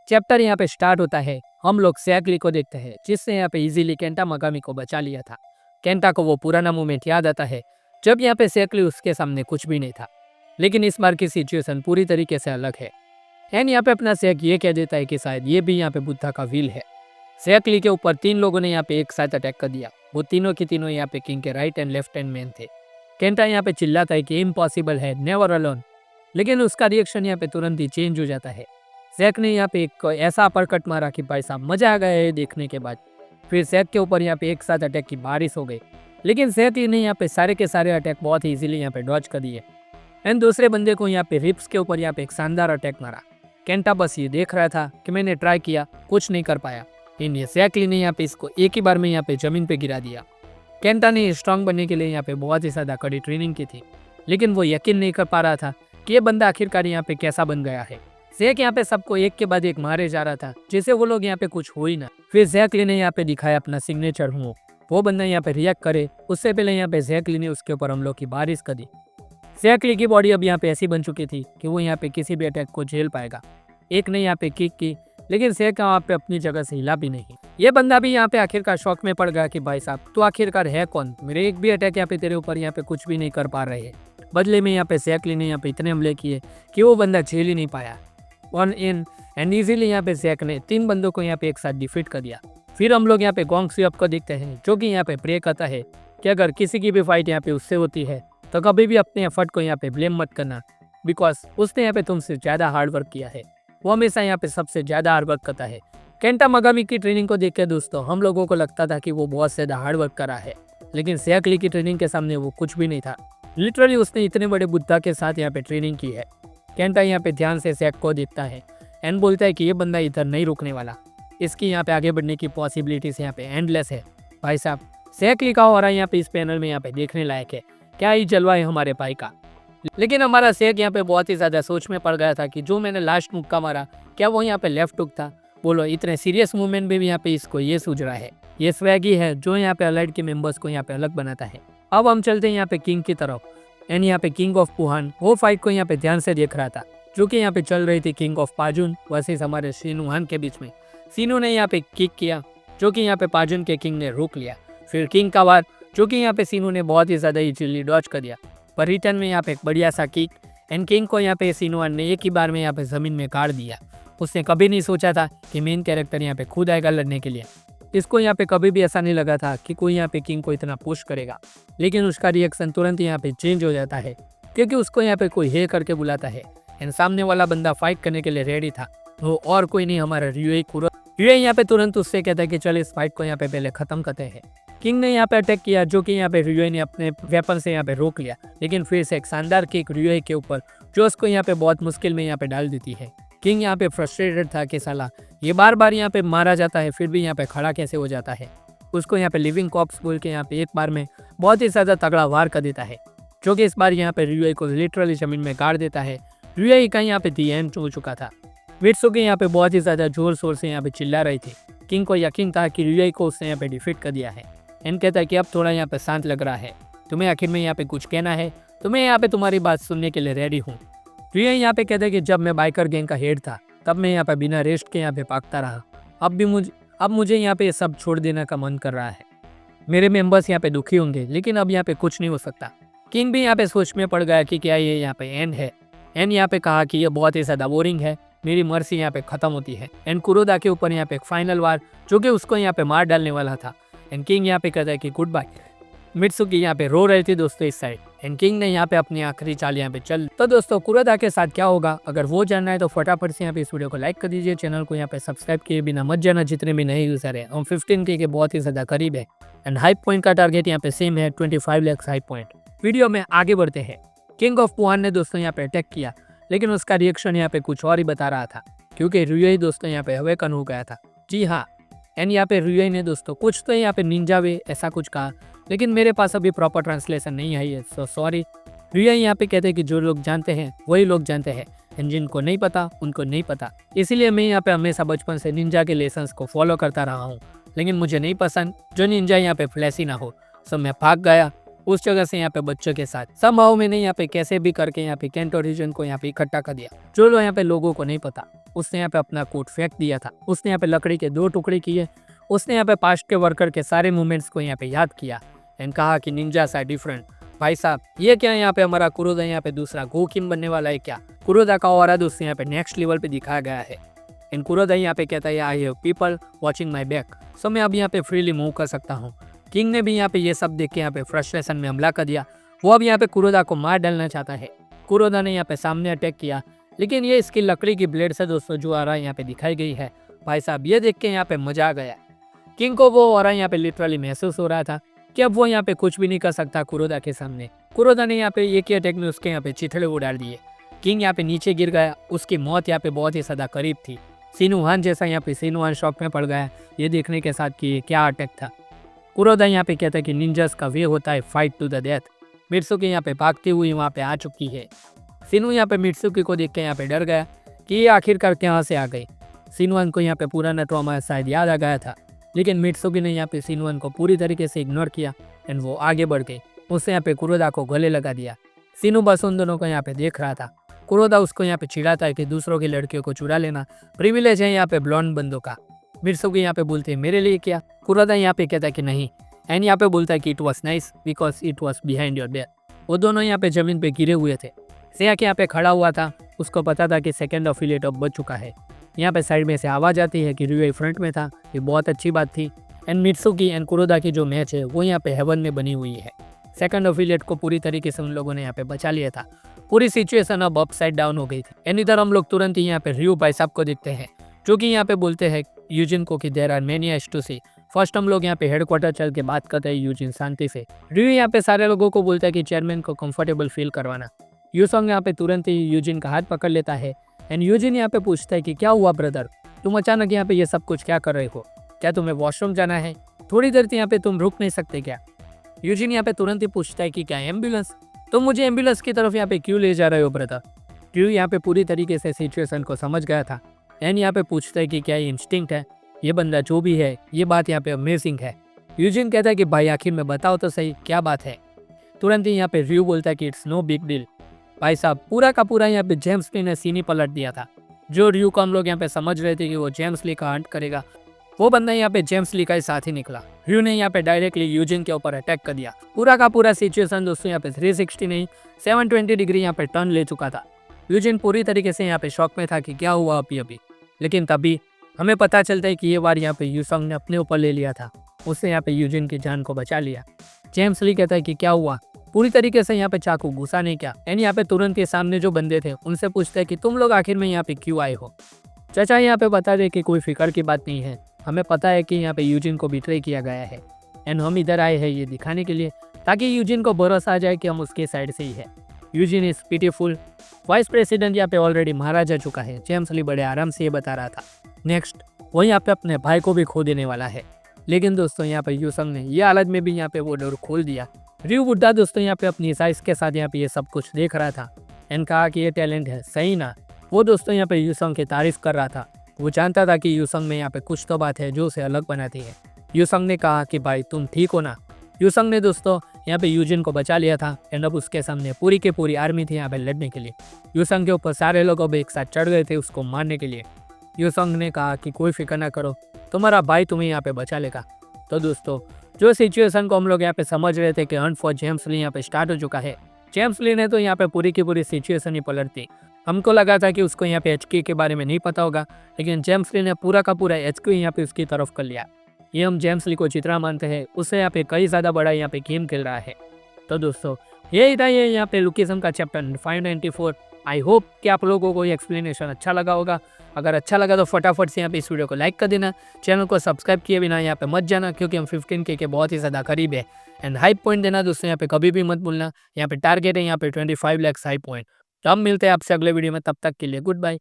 Chapter यहाँ पे start होता है। हम लोग सैकली को देखते हैं जिससे यहाँ पे इजीली केंटा मगामी को बचा लिया था। केंटा को वो पुराना मूवमेंट याद आता है जब यहाँ पे सैकली उसके सामने कुछ भी नहीं था, लेकिन इस बार की सिचुएशन पूरी तरीके से अलग है। एंड यहाँ पे अपना सैक ये कह देता है कि शायद ये भी यहाँ पे बुद्धा का व्हील है। सैकली के ऊपर 3 लोगों ने यहाँ पे एक साथ अटैक कर दिया। वो तीनों की तीनों यहाँ पे किंग के right and left hand man थे। केंटा यहाँ पे चिल्लाता है कि इम्पॉसिबल है, नेवर अलोन, लेकिन उसका रिएक्शन यहाँ पे तुरंत ही चेंज हो जाता है। सैक ने यहाँ पे एक ऐसा अपरकट मारा कि भाई साहब मजा आ गया है देखने के बाद। फिर सैक के ऊपर यहाँ पे एक साथ अटैक की बारिश हो गई, लेकिन सैक ने यहाँ पे सारे के सारे अटैक बहुत ही इजीली यहाँ पे डॉज कर दिए। एंड दूसरे बंदे को यहाँ पे रिप्स के ऊपर यहाँ पे एक शानदार अटैक मारा। केंटा बस ये देख रहा था कि मैंने ट्राई किया, कुछ नहीं कर पाया। इन सैकली ने यहाँ पे इसको एक ही बार में यहाँ पे जमीन पे गिरा दिया। केंटा ने स्ट्रांग बनने के लिए यहाँ पे बहुत ही ज़्यादा कड़ी ट्रेनिंग की थी, लेकिन वो यकीन नहीं कर पा रहा था कि ये बंदा आखिरकार यहाँ पे कैसा बन गया है। सैक यहाँ पे सबको एक के बाद एक मारे जा रहा था जिससे वो लोग यहाँ पे कुछ हो ही ना। फिर सैकली ने यहाँ पे दिखाया अपना सिग्नेचर मूव। वो बंदा यहाँ पे रिएक्ट करे उससे पहले यहाँ पे सैकली ने उसके ऊपर हमलों की बारिश कर दी। सैकली की बॉडी अब यहाँ पे ऐसी बन चुकी थी कि वो यहाँ पे किसी भी अटैक को झेल पाएगा। एक ने यहाँ पे किक की, लेकिन सैक यहाँ पे अपनी जगह से हिला भी नहीं। ये बंदा भी यहाँ पे आखिरकार शौक में पड़ गया कि भाई साहब तू आखिरकार है कौन, मेरे एक भी अटैक यहाँ पे तेरे ऊपर यहाँ पे कुछ भी नहीं कर पा रहे हैं। बदले में यहाँ पे सैकली ने यहाँ पे इतने हमले किए कि वो बंदा झेल ही नहीं पाया। 1 इन एंड इजीली यहाँ पे सैक ने 3 बंदों को यहाँ पे एक साथ डिफीट कर दिया। फिर हम लोग यहाँ पे गोंग स्वीप को देखते हैं जो कि यहाँ पे प्रे करता है कि अगर किसी की भी फाइट यहाँ पे उससे होती है तो कभी भी अपने एफर्ट को यहाँ पे ब्लेम मत करना, बिकॉज उसने यहाँ पे तुमसे ज़्यादा हार्ड वर्क किया है। वो हमेशा यहाँ पे सबसे ज़्यादा हार्ड वर्क करता है। केंटा मगामी की ट्रेनिंग को देख के दोस्तों हम लोगों को लगता था कि वो बहुत ज़्यादा हार्ड वर्क करा है, लेकिन सैकली की ट्रेनिंग के सामने वो कुछ भी नहीं था। लिटरली उसने इतने बड़े बुद्धा के साथ यहाँ पे ट्रेनिंग की है। केंटा यहाँ पे ध्यान से सैक को देखता है एंड बोलता है कि ये बंदा इधर नहीं रुकने वाला, इसकी यहाँ पे आगे बढ़ने की पॉसिबिलिटीज यहाँ पे एंडलेस है। भाई साहब सैकली का हो रहा है यहाँ पे इस पैनल में यहाँ पे देखने लायक है, क्या ही जलवा है हमारे भाई का। लेकिन हमारा सैक यहाँ पे बहुत ही ज़्यादा सोच में पड़ गया था कि जो मैंने लास्ट मुक्का मारा क्या वो यहाँ पे लेफ्ट हुक था। बोलो इतने सीरियस मूवमेंट में भी यहाँ पे इसको ये सूझ रहा है। ये स्वैगी है जो यहाँ पे अलाइड के मेंबर्स को यहाँ पे अलग बनाता है। अब हम चलते हैं यहाँ पे किंग की तरफ। एंड यहाँ पे किंग ऑफ पुहान वो फाइट को यहाँ पे ध्यान से देख रहा था जो कि यहाँ पे चल रही थी किंग ऑफ पाजुन वर्सेस हमारे सिनुहान के बीच में। सीनू ने यहाँ पे किक किया जो कि यहाँ पे पाजुन के किंग ने रोक लिया। फिर किंग का वार जो कि यहाँ पे सीनू ने बहुत ही ज़्यादा इजीली डॉज कर दिया, पर रिटर्न में यहाँ पे एक बढ़िया सा किक एंड किंग को यहाँ पे सिनुहान ने एक ही बार में यहाँ पे ज़मीन में गाड़ दिया। उसने कभी नहीं सोचा था कि मेन कैरेक्टर यहाँ पे खुद आएगा लड़ने के लिए। इसको यहाँ पे कभी भी ऐसा नहीं लगा था कि कोई यहाँ पे किंग को इतना पुश करेगा, लेकिन उसका रिएक्शन तुरंत यहाँ पे चेंज हो जाता है क्योंकि उसको यहाँ पे कोई हे करके बुलाता है एंड सामने वाला बंदा फाइट करने के लिए रेडी था। वो और कोई नहीं हमारा रियोई कुरो। रियोई यहाँ पे तुरंत उससे कहता है कि चल इस फाइट को यहाँ पे पहले खत्म करते हैं। किंग ने यहाँ पे अटैक किया जो कि यहाँ पे रियोई ने अपने वेपन से यहाँ पे रोक लिया, लेकिन फिर से एक शानदार किक रियोई के ऊपर जो उसको यहाँ पे बहुत मुश्किल में यहाँ पे डाल देती है। किंग यहाँ पे फ्रस्ट्रेटेड था कि साला ये बार बार यहाँ पे मारा जाता है फिर भी यहाँ पे खड़ा कैसे हो जाता है। उसको यहाँ पे लिविंग कॉप्स बोल के यहाँ पे एक बार में बहुत ही ज़्यादा तगड़ा वार कर देता है जो कि इस बार यहाँ पे रियोई को लिटरली जमीन में गाड़ देता है। रियोई का यहाँ पे दी एंड हो चुका था। मित्सुकी यहाँ पे बहुत ही ज़्यादा जोर शोर से यहाँ पे चिल्ला रही थी। किंग को यकीन था कि रियोई को उसने यहाँ पे डिफीट कर दिया है एंड कहता है कि अब थोड़ा यहाँ पे शांत लग रहा है, तुम्हें आखिर में यहाँ पे कुछ कहना है तो मैं यहाँ पे तुम्हारी बात सुनने के लिए रेडी हूँ। रियोई यहाँ पे कहता है कि जब मैं बाइकर गैंग का हेड था तब मैं यहाँ पे बिना रेस्ट के यहाँ पे भागता रहा, अब मुझे यहाँ पे सब छोड़ देने का मन कर रहा है। मेरे मेंबर्स यहाँ पे दुखी होंगे लेकिन अब यहाँ पे कुछ नहीं हो सकता। किंग भी यहाँ पे सोच में पड़ गया कि क्या ये यहाँ पे एंड है। एंड यहाँ पे कहा कि ये बहुत ही ज़्यादा बोरिंग है, मेरी मर्सी यहाँ पे खत्म होती है। एंड कुरोदा के ऊपर यहाँ पे एक फाइनल वार जो कि उसको यहाँ पे मार डालने वाला था। एंड किंग यहाँ पे कहता है कि गुड बाय। मित्सुकी यहाँ पे रो रही थी दोस्तों इस साइड एंड किंग ने यहाँ पे अपनी आखिरी चाल यहाँ पे चल। तो दोस्तों कुरोदा के साथ क्या होगा अगर वो जानना है तो फटाफट से यहाँ पे इस वीडियो को लाइक कर दीजिए, चैनल को यहाँ पे सब्सक्राइब किए बिना मत जाना। जितने भी नए यूजर है हम 15K के बहुत ही ज़्यादा करीब है एंड हाइप पॉइंट का टारगेट यहाँ पे सेम है 25 लाख हाइप पॉइंट। वीडियो में आगे बढ़ते हैं। किंग ऑफ पुहान ने दोस्तों यहाँ पे अटैक किया, लेकिन उसका रिएक्शन यहाँ पे कुछ और ही बता रहा था क्योंकि रियोई दोस्तों यहाँ पे अवेकन हो गया था। जी हाँ, एंड यहाँ पे रियोई ने दोस्तों कुछ तो यहाँ पे निंजा वे ऐसा कुछ कहा, लेकिन मेरे पास अभी प्रॉपर ट्रांसलेशन नहीं आई है, सो सॉरी। रियोई यहाँ पे कहते हैं कि जो लोग जानते हैं वही लोग जानते हैं एंड जिनको नहीं पता उनको नहीं पता। इसीलिए मैं यहाँ पे हमेशा बचपन से निंजा के लेसन्स को फॉलो करता रहा हूँ, लेकिन मुझे नहीं पसंद जो निंजा यहाँ पे फ्लैशी ना हो। सो मैं भाग गया उस जगह से यहाँ पे बच्चों के साथ। समहाउ मैंने यहाँ पे कैसे भी करके यहाँ पे केंटो रीजन को यहाँ पे इकट्ठा कर दिया। जो लोग यहाँ पे लोगों को नहीं पता उसने यहाँ पे अपना कोट फेंक दिया था। उसने यहाँ पे लकड़ी के 2 टुकड़े किए। उसने यहाँ पे पास्ट के वर्कर के सारे मूवमेंट्स को यहाँ पे याद किया एंड कहा कि निंजास आर डिफरेंट। भाई साहब ये क्या है, यहाँ पे हमारा कुरोदा यहाँ पे दूसरा गोकिम बनने वाला है क्या? कुरोदा का ऑरा दोस्तों यहाँ पे नेक्स्ट लेवल पे दिखाया गया है। एंड कुरोदा यहाँ पे कहता है I have people watching my back, so मैं अब यहाँ पे फ्रीली मूव कर सकता हूँ। किंग ने भी यहाँ पे ये सब देख के यहाँ पे फ्रस्ट्रेशन में हमला कर दिया। वो अब यहाँ पे कुरोदा को मार डालना चाहता है। कुरोदा ने यहाँ पे सामने अटैक किया, लेकिन ये इसकी लकड़ी की ब्लेड से दोस्तों जो आ रहा है यहाँ पे दिखाई गई है। भाई साहब ये देख के यहाँ पे मजा आ गया। किंग को वो और यहाँ पे लिटरली महसूस हो रहा था कि अब वो यहाँ पे कुछ भी नहीं कर सकता कुरोदा के सामने। कुरोदा ने यहाँ पे एक ही अटैक में उसके यहाँ पे चिथड़े उड़ाल दिए। किंग यहाँ पे नीचे गिर गया। उसकी मौत यहाँ पे बहुत ही ज़्यादा करीब थी। सिनुहान जैसा यहाँ पे सिनुहान शॉक में पड़ गया ये देखने के साथ कि ये क्या अटैक था। कुरोदा यहाँ पे कहता है कि निंजास का वे होता है फाइट टू द डेथ। मित्सुकी यहाँ पे भागती हुई वहाँ पे आ चुकी है। सिनु यहाँ पे मित्सुकी को देख के यहाँ पे डर गया कि ये आखिरकार कहाँ से आ गई। सिनुहान को यहाँ पे पुराना ट्रॉमा शायद याद आ गया था, लेकिन मित्सुकी ने यहाँ पे सिनुहान को पूरी तरीके से इग्नोर किया एंड वो आगे बढ़ गई। उसने यहाँ पे कुरोदा को गले लगा दिया। सिनु बस उन दोनों को यहाँ पे देख रहा था। कुरोदा उसको यहाँ पे चिढ़ाता है कि दूसरों की लड़कियों को चुरा लेना प्रिविलेज है यहाँ पे ब्लॉन्ड बंदों का। मित्सुकी यहाँ पे बोलते हैं मेरे लिए क्या? कुरोदा यहाँ पे कहता है कि नहीं, एंड यहाँ पे बोलता है कि it was nice because it was behind your back. वो दोनों यहाँ पे जमीन पे गिरे हुए थे। सेया के यहाँ पे खड़ा हुआ था। उसको पता था कि सेकंड अफिलिएट अब बच चुका है। यहाँ पे साइड में से आवाज़ आती है कि रिवे फ्रंट में था। ये बहुत अच्छी बात थी। एंड मित्सुकी एंड कुरोदा की जो मैच है वो यहाँ पे हेवन में बनी हुई है। सेकंड अफिलिएट को पूरी तरीके से उन लोगों ने यहाँ पे बचा लिया था। पूरी सिचुएशन अब अपसाइड डाउन हो गई थी। एंड इधर हम लोग तुरंत ही यहाँ पे रियो भाई साहब को देखते हैं जो कि यहाँ पे बोलते हैं यूजिन को कि there are many age to see. First हम लोग यहाँ पे हेडक्वार्टर चल के बात करते हैं यूजिन शांति से। रियो यहाँ पे सारे लोगों को बोलता है कि चेयरमैन को कंफर्टेबल फील करवाना। यूसोंग यहाँ पे तुरंत ही यूजिन का हाथ पकड़ लेता है एंड यूजिन यहाँ पे पूछता है कि क्या हुआ ब्रदर, तुम अचानक यहाँ पे ये सब कुछ क्या कर रहे हो? क्या तुम्हें वॉशरूम जाना है? थोड़ी देर यहाँ पे तुम रुक नहीं सकते क्या? यूजिन यहाँ पे तुरंत ही पूछता है कि क्या एम्बुलेंस? तुम मुझे एम्बुलेंस की तरफ यहाँ पे क्यों ले जा रहे हो ब्रदर? रियो यहाँ पे पूरी तरीके से सिचुएशन को समझ गया था एंड यहाँ पे पूछता है कि क्या ये इंस्टिंक्ट है? ये बंदा जो भी है ये बात यहाँ पे अमेजिंग है। यूजिन कहता है कि भाई आखिर में बताओ तो सही क्या बात है। तुरंत ही यहाँ पे रियो बोलता है कि इट्स नो बिग डील। भाई साहब पूरा का पूरा यहाँ पे जेम्स ली ने सीन ही पलट दिया था। जो रियो को हम लोग यहाँ पे समझ रहे थे कि वो जेम्स ली का हंट करेगा, वो बंदा यहाँ पे जेम्स ली का ही साथ ही निकला। रियो ने यहाँ पे डायरेक्टली यूजिन के ऊपर अटैक कर दिया। पूरा का पूरा सिचुएशन दोस्तों यहाँ पे 360 नहीं 720 डिग्री यहाँ पे टर्न ले चुका था। यूजिन पूरी तरीके से यहाँ पे शॉक में था कि क्या हुआ अभी। लेकिन तभी हमें पता चलता है कि ये बार यहाँ पे यूसोंग ने अपने ऊपर ले लिया था। उसने यहाँ पे यूजिन की जान को बचा लिया। जेम्स ली कहता है कि क्या हुआ? पूरी तरीके से यहाँ पे चाकू घुसा नहीं क्या? एंड यहाँ पे तुरंत के सामने जो बंदे थे उनसे पूछते हैं कि तुम लोग आखिर में यहाँ पे क्यों आए हो? चाचा यहाँ पे बता दे कि कोई फिक्र की बात नहीं है। हमें पता है कि यहाँ पे यूजिन को बिट्रे किया गया है एंड हम इधर आए हैं ये दिखाने के लिए ताकि यूजिन को भरोसा आ जाए कि हम उसके साइड से ही है। Eugene is pitiful. Vice president यहाँ पे ऑलरेडी मारा जा चुका है। जेम्स ली बड़े आराम से ये बता रहा था। नेक्स्ट वो यहाँ पे अपने भाई को भी खो देने वाला है। लेकिन दोस्तों यहाँ पे यूसोंग ने ये हालत में भी यहाँ पे वो डोर खोल दिया। रियो बुड्ढा दोस्तों यहाँ पे अपनी साइज के साथ यहाँ पे ये सब कुछ देख रहा था एंड कहा कि ये टैलेंट है सही ना। वो दोस्तों यहाँ पे यूसोंग की तारीफ कर रहा था। वो जानता था कि यूसोंग में यहाँ पे कुछ तो बात है जो उसे अलग बनाती है। यूसोंग ने कहा कि भाई तुम ठीक हो ना। यूसोंग ने दोस्तों यहाँ पे यूजिन को बचा लिया था एंड अब उसके सामने पूरी की पूरी आर्मी थी यहाँ पे लड़ने के लिए। यूसोंग के ऊपर सारे लोग अब एक साथ चढ़ गए थे उसको मारने के लिए। यूसोंग ने कहा कि कोई फिक्र ना करो, तुम्हारा भाई तुम्हें यहाँ पे बचा लेगा। तो दोस्तों जो सिचुएशन को हम लोग यहाँ पे समझ रहे थे कि हंट फॉर जेम्स ली यहाँ पे स्टार्ट हो चुका है। जेम्स ली ने तो यहाँ पे पूरी की पूरी सिचुएशन ही पलट दी। हमको लगा था कि उसको यहाँ पे HQ के बारे में नहीं पता होगा, लेकिन जेम्स ली ने पूरा का पूरा HQ यहाँ पे उसकी तरफ कर लिया। ये हम जेम्स ली को जितना मानते हैं उससे यहाँ पे कई ज़्यादा बड़ा यहाँ पे गेम खेल रहा है। तो दोस्तों यही था ये यहाँ पे लुकिज्म का चैप्टर 594। आई होप कि आप लोगों को ये एक्सप्लेनेशन अच्छा लगा होगा। अगर अच्छा लगा तो फटाफट से यहाँ पे इस वीडियो को लाइक कर देना। चैनल को सब्सक्राइब किए बिना यहाँ पे मत जाना क्योंकि हम 15K के बहुत ही ज़्यादा करीब है। एंड हाइप पॉइंट देना दोस्तों यहाँ पे कभी भी मत भूलना। यहाँ पे टारगेट है यहाँ पे 25 लाख हाइप पॉइंट। तो हम मिलते हैं आपसे अगले वीडियो में, तब तक के लिए गुड बाय।